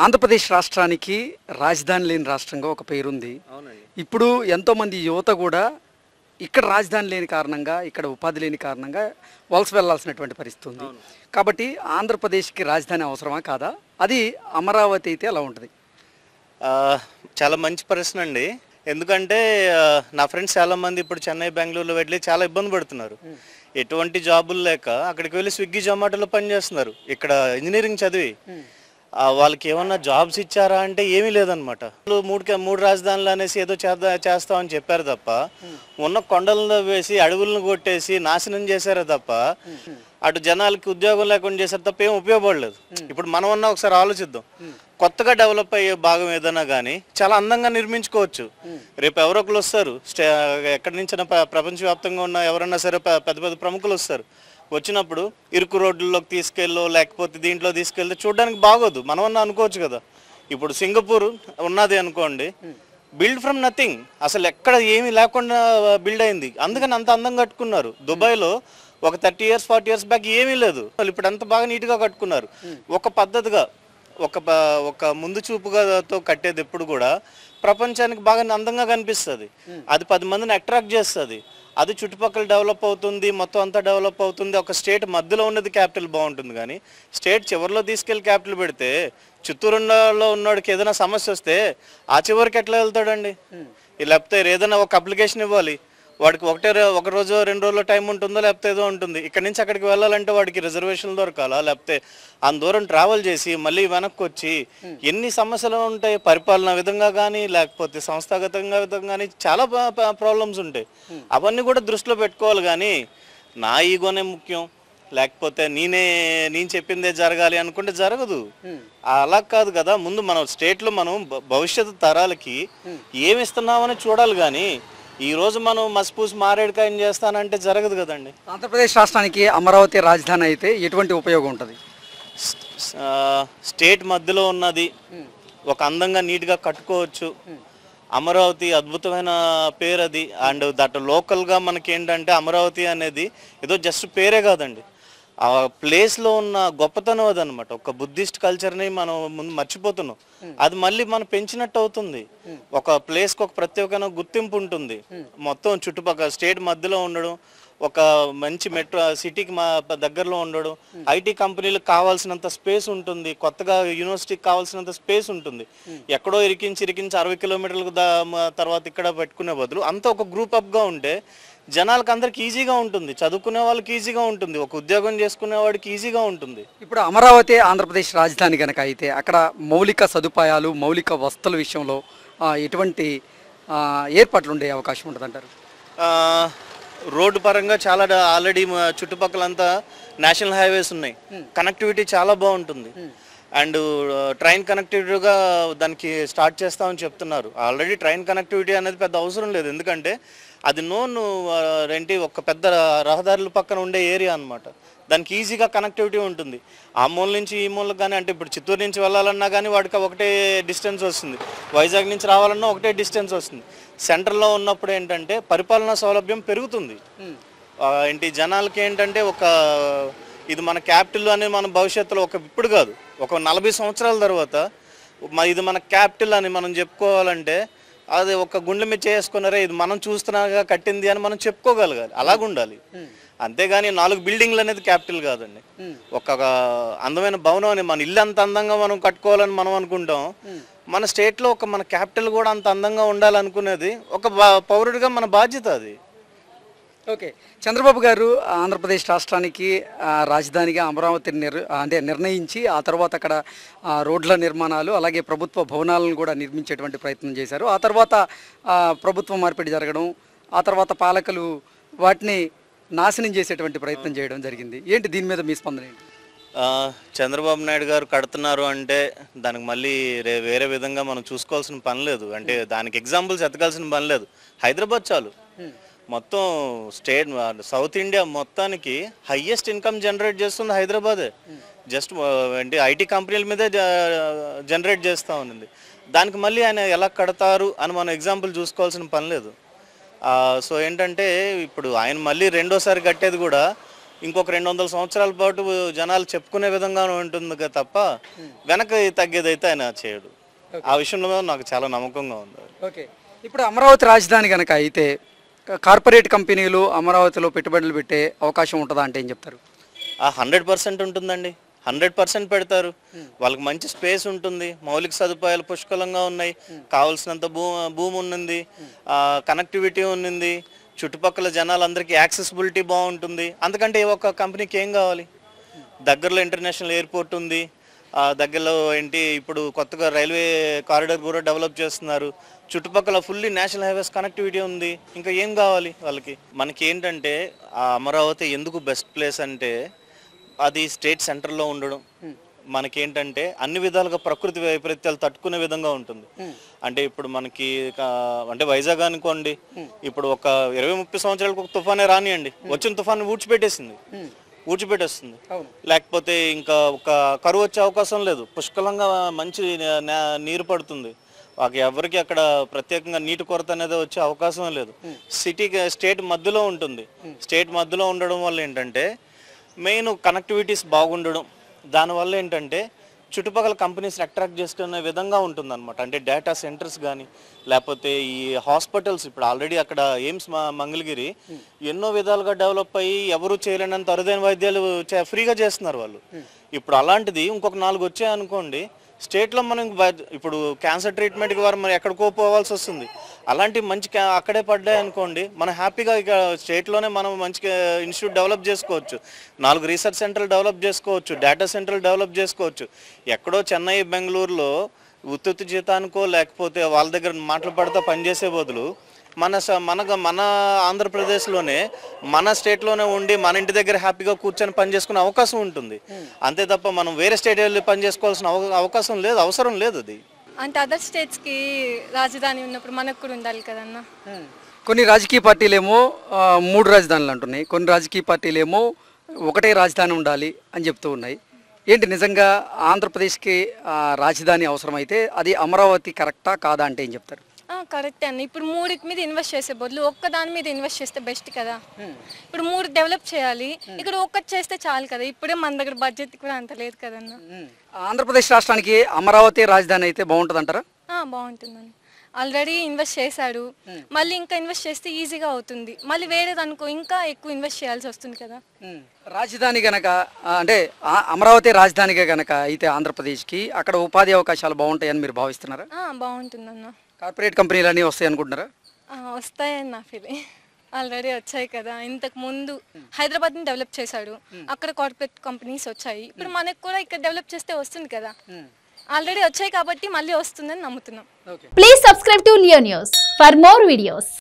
ఆంధ్రప్రదేశ్ రాష్ట్రానికి రాజధాని లేని రాష్ట్రంగా ఒక పేరుంది. ఇప్పుడు ఎంతోమంది యువత కూడా ఇక్కడ రాజధాని లేని కారణంగా, ఇక్కడ ఉపాధి లేని కారణంగా వలస వెళ్లాల్సినటువంటి పరిస్థితి ఉంది. కాబట్టి ఆంధ్రప్రదేశ్కి రాజధాని అవసరమా కాదా? అది అమరావతి అయితే ఎలా ఉంటుంది? చాలా మంచి ప్రశ్న అండి. ఎందుకంటే నా ఫ్రెండ్స్ చాలామంది ఇప్పుడు చెన్నై, బెంగళూరులో వెళ్ళి చాలా ఇబ్బంది పడుతున్నారు. ఎటువంటి జాబులు లేక అక్కడికి వెళ్ళి స్విగ్గీ, జొమాటోలో పనిచేస్తున్నారు. ఇక్కడ ఇంజనీరింగ్ చదివి వాళ్ళకి ఏమన్నా జాబ్స్ ఇచ్చారా అంటే ఏమీ లేదనమాట. మూడు రాజధానులు అనేసి ఏదో చేస్తామని చెప్పారు తప్ప, ఉన్న కొండలను వేసి అడవులను కొట్టేసి నాశనం చేశారే తప్ప, అటు జనాలకి ఉద్యోగం లేకుండా చేశారు తప్ప ఏం ఉపయోగపడలేదు. ఇప్పుడు మనమన్నా ఒకసారి ఆలోచిద్దాం. కొత్తగా డెవలప్ అయ్యే భాగం ఏదైనా కానీ చాలా అందంగా నిర్మించుకోవచ్చు. రేపు ఎవరో ఒకరు వస్తారు, ఎక్కడి నుంచి ప్రపంచవ్యాప్తంగా ఉన్న ఎవరన్నా సరే పెద్ద పెద్ద ప్రముఖులు వస్తారు. వచ్చినప్పుడు ఇరుకు రోడ్లలోకి తీసుకెళ్ళో లేకపోతే దీంట్లో తీసుకెళ్తే చూడడానికి బాగోదు. మనమన్నా అనుకోవచ్చు కదా. ఇప్పుడు సింగపూర్ ఉన్నది అనుకోండి, బిల్డ్ ఫ్రమ్ నథింగ్, అసలు ఎక్కడ ఏమీ లేకుండా బిల్డ్ అయింది. అందుకని అంత అందంగా కట్టుకున్నారు. దుబాయ్లో ఒక 30 years 40 years బ్యాక్ ఏమీ లేదు, ఇప్పుడు అంత బాగా నీట్గా కట్టుకున్నారు. ఒక పద్ధతిగా ఒక ముందు చూపుగాతో కట్టేది ఎప్పుడు కూడా ప్రపంచానికి బాగా అందంగా కనిపిస్తుంది. అది 10 మందిని అట్రాక్ట్ చేస్తుంది. అది చుట్టుపక్కల డెవలప్ అవుతుంది, మొత్తం అంతా డెవలప్ అవుతుంది. ఒక స్టేట్ మధ్యలో ఉన్నది క్యాపిటల్ బాగుంటుంది, కానీ స్టేట్ చివరిలో తీసుకెళ్ళి క్యాపిటల్ పెడితే చిత్తూరులో ఉన్నవాడికి ఏదైనా సమస్య వస్తే ఆ చివరికి ఎట్లా వెళ్తాడండి? లేకపోతే ఏదైనా ఒక అప్లికేషన్ ఇవ్వాలి, వాడికి ఒక రోజు 2 రోజుల టైం ఉంటుందో లేకపోతే ఏదో ఉంటుంది. ఇక్కడి నుంచి అక్కడికి వెళ్ళాలంటే వాడికి రిజర్వేషన్లు దొరకాలా, లేకపోతే అంత దూరం ట్రావెల్ చేసి మళ్ళీ వెనక్కి వచ్చి ఎన్ని సమస్యలు ఉంటాయి. పరిపాలన విధంగా కానీ లేకపోతే సంస్థాగతంగా విధంగా కానీ చాలా ప్రాబ్లమ్స్ ఉంటాయి. అవన్నీ కూడా దృష్టిలో పెట్టుకోవాలి. కానీ నా ఈగోనే ముఖ్యం, లేకపోతే నేను చెప్పిందే జరగాలి అనుకుంటే జరగదు. అలా కాదు కదా. ముందు మనం స్టేట్లో మనం భవిష్యత్తు తరాలకి ఏమి ఇస్తున్నామని చూడాలి. కానీ ఈ రోజు మనం మసిపూసి మారేడుకాయం చేస్తానంటే జరగదు కదండి. ఆంధ్రప్రదేశ్ రాష్ట్రానికి అమరావతి రాజధాని అయితే ఎటువంటి ఉపయోగం ఉంటుంది? స్టేట్ మధ్యలో ఉన్నది, ఒక అందంగా నీట్గా కట్టుకోవచ్చు. అమరావతి అద్భుతమైన పేరు అది. అండ్ దట్ లోకల్గా మనకి ఏంటంటే అమరావతి అనేది ఏదో జస్ట్ పేరే కాదండి, ఆ ప్లేస్లో ఉన్న గొప్పతనం అది అనమాట. ఒక బుద్ధిస్ట్ కల్చర్ని మనం ముందు మర్చిపోతున్నాం. అది మళ్ళీ మనం పెంచినట్టు అవుతుంది. ఒక ప్లేస్కి ఒక ప్రత్యేకమైన గుర్తింపు ఉంటుంది. మొత్తం చుట్టుపక్కల స్టేట్ మధ్యలో ఉండడం, ఒక మంచి మెట్రో సిటీకి దగ్గరలో ఉండడం, ఐటీ కంపెనీలకు కావాల్సినంత స్పేస్ ఉంటుంది, కొత్తగా యూనివర్సిటీకి కావాల్సినంత స్పేస్ ఉంటుంది. ఎక్కడో ఇరికించి 60 కిలోమీటర్లకు తర్వాత ఇక్కడ పెట్టుకునే బదులు అంతా ఒక గ్రూప్ అప్గా ఉంటే జనాలకు అందరికి ఈజీగా ఉంటుంది, చదువుకునే వాళ్ళకి ఈజీగా ఉంటుంది, ఒక ఉద్యోగం చేసుకునే వాడికి ఈజీగా ఉంటుంది. ఇప్పుడు అమరావతి ఆంధ్రప్రదేశ్ రాజధాని కనుక అయితే అక్కడ మౌలిక సదుపాయాలు, మౌలిక వస్తువుల విషయంలో ఎటువంటి ఏర్పాట్లు ఉండే అవకాశం ఉంటుంది అంటారు? రోడ్డు పరంగా చాలా ఆల్రెడీ చుట్టుపక్కలంతా నేషనల్ హైవేస్ ఉన్నాయి, కనెక్టివిటీ చాలా బాగుంటుంది. అండ్ ట్రైన్ కనెక్టివిటీగా దానికి స్టార్ట్ చేస్తామని చెప్తున్నారు. ఆల్రెడీ ట్రైన్ కనెక్టివిటీ అనేది పెద్ద అవసరం లేదు, ఎందుకంటే అది ఒక పెద్ద రహదారుల పక్కన ఉండే ఏరియా అనమాట. దానికి ఈజీగా కనెక్టివిటీ ఉంటుంది. ఆ మూల నుంచి ఈ మూలకు కానీ, అంటే ఇప్పుడు చిత్తూరు నుంచి వెళ్ళాలన్నా కానీ వాడికి ఒకటే డిస్టెన్స్ వస్తుంది, వైజాగ్ నుంచి రావాలన్నా ఒకటే డిస్టెన్స్ వస్తుంది. సెంటర్లో ఉన్నప్పుడు ఏంటంటే పరిపాలనా సౌలభ్యం పెరుగుతుంది. జనాలకి ఏంటంటే ఇది మన క్యాపిటల్ అని మన భవిష్యత్తులో ఇప్పుడు కాదు, ఒక 40 సంవత్సరాల తర్వాత ఇది మన క్యాపిటల్ అని మనం చెప్పుకోవాలంటే అది ఒక గుండె మీద చేసుకున్నారే ఇది మనం చూస్తున్నాగా కట్టింది అని మనం చెప్పుకోగలగాలి. అలాగుండాలి. అంతేగాని 4 బిల్డింగ్లు అనేది క్యాపిటల్ కాదండి. ఒక అందమైన భవనం అని మన ఇల్లు అంత అందంగా మనం కట్టుకోవాలని మనం అనుకుంటాం. మన స్టేట్లో మన క్యాపిటల్ కూడా అంత అందంగా ఉండాలనుకునేది ఒక పౌరుడిగా మన బాధ్యత అది. ఓకే, చంద్రబాబు గారు ఆంధ్రప్రదేశ్ రాష్ట్రానికి రాజధానిగా అమరావతిని నిర్ణయించి ఆ తర్వాత అక్కడ రోడ్ల నిర్మాణాలు అలాగే ప్రభుత్వ భవనాలను కూడా నిర్మించేటువంటి ప్రయత్నం చేశారు. ఆ తర్వాత ప్రభుత్వ మార్పిడి జరగడం, ఆ తర్వాత పాలకులు వాటిని నాశనం చేసేటువంటి ప్రయత్నం చేయడం జరిగింది. ఏంటి దీని మీద మీ స్పందన ఏంటి? చంద్రబాబు నాయుడు గారు కడుతున్నారు అంటే దానికి మళ్ళీ వేరే విధంగా మనం చూసుకోవాల్సిన పని లేదు. అంటే దానికి ఎగ్జాంపుల్స్ ఎతకాల్సిన పని లేదు. హైదరాబాద్ చాలు. మొత్తం స్టేట్ సౌత్ ఇండియా మొత్తానికి హయ్యెస్ట్ ఇన్కమ్ జనరేట్ చేస్తుంది హైదరాబాదే. జస్ట్ ఐటీ కంపెనీల మీదే జనరేట్ చేస్తూ ఉంది. దానికి మళ్ళీ ఆయన ఎలా కడతారు అని మనం ఎగ్జాంపుల్ చూసుకోవాల్సిన పని లేదు. సో ఏంటంటే ఇప్పుడు ఆయన మళ్ళీ రెండోసారి కట్టేది కూడా ఇంకొక 200 సంవత్సరాల పాటు జనాలు చెప్పుకునే విధంగా ఉంటుంది తప్ప వెనక తగ్గేదైతే ఆయన చేయడు. ఆ విషయంలో నాకు చాలా నమ్మకంగా ఉంది. ఓకే, ఇప్పుడు అమరావతి రాజధాని కనుక అయితే కార్పొరేట్ కంపెనీలు అమరావతిలో పెట్టుబడులు పెట్టే అవకాశం ఉంటుందా అంటే ఏం చెప్తారు? 100% ఉంటుందండి, 100% పెడతారు. వాళ్ళకి మంచి స్పేస్ ఉంటుంది, మౌలిక సదుపాయాలు పుష్కలంగా ఉన్నాయి, కావాల్సినంత భూమి ఉన్నది, కనెక్టివిటీ ఉన్నది, చుట్టుపక్కల జనాలందరికీ యాక్సెసిబిలిటీ బాగుంటుంది. అందుకంటే ఒక కంపెనీకి ఏం కావాలి? దగ్గరలో ఇంటర్నేషనల్ ఎయిర్పోర్ట్ ఉంది, దగ్గరలో ఏంటి ఇప్పుడు కొత్తగా రైల్వే కారిడార్ కూడా డెవలప్ చేస్తున్నారు, చుట్టుపక్కల ఫుల్లీ నేషనల్ హైవేస్ కనెక్టివిటీ ఉంది. ఇంకా ఏం కావాలి వాళ్ళకి? మనకి ఏంటంటే ఆ అమరావతి ఎందుకు బెస్ట్ ప్లేస్ అంటే అది స్టేట్ సెంటర్లో ఉండడం. మనకేంటంటే అన్ని విధాలుగా ప్రకృతి వైపరీత్యాలు తట్టుకునే విధంగా ఉంటుంది. అంటే ఇప్పుడు మనకి అంటే వైజాగ్ అనుకోండి, ఇప్పుడు ఒక 20-30 సంవత్సరాలకు ఒక తుఫానే రానియండి, వచ్చిన తుఫాను ఊడ్చిపెట్టేస్తుంది. లేకపోతే ఇంకా ఒక కరువు వచ్చే అవకాశం లేదు, పుష్కలంగా మంచి నీరు పడుతుంది. ఎవరికి అక్కడ ప్రత్యేకంగా నీటి కొరత అనేది వచ్చే అవకాశం లేదు. స్టేట్ మధ్యలో ఉంటుంది. స్టేట్ మధ్యలో ఉండడం వల్ల ఏంటంటే మెయిన్ కనెక్టివిటీస్ బాగుండడం, దానివల్ల ఏంటంటే చుట్టుపక్కల కంపెనీస్ అట్రాక్ట్ చేసుకునే విధంగా ఉంటుందన్నమాట. అంటే డేటా సెంటర్స్ కానీ లేకపోతే ఈ హాస్పిటల్స్, ఇప్పుడు ఆల్రెడీ అక్కడ ఎయిమ్స్ మంగళగిరి ఎన్నో విధాలుగా డెవలప్ అయ్యి ఎవరు చేయలేనంత అరుదైన వైద్యాలు ఫ్రీగా చేస్తున్నారు వాళ్ళు. ఇప్పుడు అలాంటిది ఇంకొక 4 వచ్చాయనుకోండి, స్టేట్లో మనం ఇప్పుడు క్యాన్సర్ ట్రీట్మెంట్కి వారు మరి ఎక్కడికో పోవాల్సి వస్తుంది. అలాంటి మంచి అక్కడే పడ్డాయి అనుకోండి, మనం హ్యాపీగా ఇక స్టేట్లోనే మనం మంచి ఇన్స్టిట్యూట్ డెవలప్ చేసుకోవచ్చు, 4 రీసెర్చ్ సెంటర్లు డెవలప్ చేసుకోవచ్చు, డేటా సెంటర్లు డెవలప్ చేసుకోవచ్చు. ఎక్కడో చెన్నై బెంగళూరులో ఉత్తుత్తి జీతానికో లేకపోతే వాళ్ళ దగ్గర మాటలు పడతా పనిచేసే బదులు మన ఆంధ్రప్రదేశ్లోనే మన స్టేట్లోనే ఉండి మన ఇంటి దగ్గర హ్యాపీగా కూర్చొని పని చేసుకునే అవకాశం ఉంటుంది. అంతే తప్ప మనం వేరే స్టేట్ వెళ్ళి పని చేసుకోవాల్సిన అవకాశం లేదు, అవసరం లేదు. అది అంటే అదర్ స్టేట్స్కి రాజధాని ఉన్నప్పుడు మనకు కూడా ఉండాలి కదన్న. కొన్ని రాజకీయ పార్టీలేమో 3 రాజధానులు అంటున్నాయి, కొన్ని రాజకీయ పార్టీలేమో ఒకటే రాజధాని ఉండాలి అని చెప్తూ ఉన్నాయి. ఏంటి నిజంగా ఆంధ్రప్రదేశ్కి రాజధాని అవసరమైతే అది అమరావతి కరెక్టా కాదా అంటే ఏం చెప్తారు? కరెక్టే అన్న. ఇప్పుడు 3 మీద ఇన్వెస్ట్ చేసే బదులు ఒక్క దాని మీద ఇన్వెస్ట్ చేస్తే బెస్ట్ కదా. ఇప్పుడు 3 డెవలప్ చేయాలి, ఇక్కడ ఒక్కటి చేస్తే చాలు కదా. ఇప్పుడే మన దగ్గర బడ్జెట్ కూడా అంత లేదు కదన్న. ఆంధ్రప్రదేశ్ రాష్ట్రానికి అమరావతి రాజధాని అయితే బాగుంటుంది అంటారా? బాగుంటుందని ఆల్రెడీ ఇన్వెస్ట్ చేశాడు, మళ్ళీ ఇంకా ఇన్వెస్ట్ చేస్తే ఈజీగా అవుతుంది. మళ్ళీ వేరేది అనుకో ఇంకా ఎక్కువ ఇన్వెస్ట్ చేయాల్సి వస్తుంది కదా. రాజధాని గనక అంటే అమరావతి రాజధానిగా గనక అయితే ఆంధ్రప్రదేశ్కి అక్కడ ఉపాధి అవకాశాలు బాగుంటాయని మీరు భావిస్తున్నారా? బాగుంటుందన్న. కార్పొరేట్ కంపెనీలు అన్నీ వస్తాయి అనుకుంటున్నారా? వస్తాయని నా ఫీలింగ్. ఆల్రెడీ వచ్చాయి కదా. ఇంతకు ముందు హైదరాబాద్ని డెవలప్ చేశాడు, అక్కడ కార్పొరేట్ కంపెనీస్ వచ్చాయి. ఇప్పుడు మనకు కూడా ఇక్కడ డెవలప్ చేస్తే వస్తుంది కదా. ఆల్రెడీ వచ్చాయి కాబట్టి మళ్ళీ వస్తుందని నమ్ముతున్నాం. Please subscribe to Leo news for more videos.